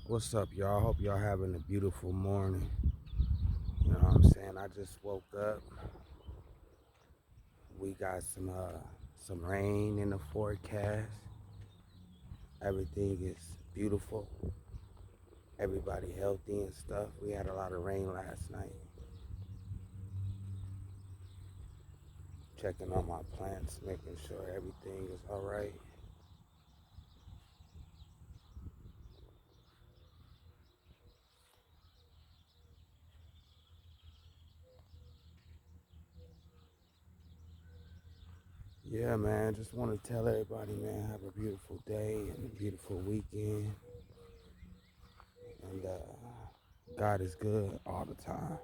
What's up, y'all? Hope y'all having a beautiful morning. You know what I'm saying? I just woke up. We got some rain in the forecast. Everything is beautiful. Everybody healthy and stuff. We had a lot of rain last night. Checking on my plants, making sure everything is all right. Yeah, man. Just want to tell everybody, man, have a beautiful day and a beautiful weekend. And God is good all the time.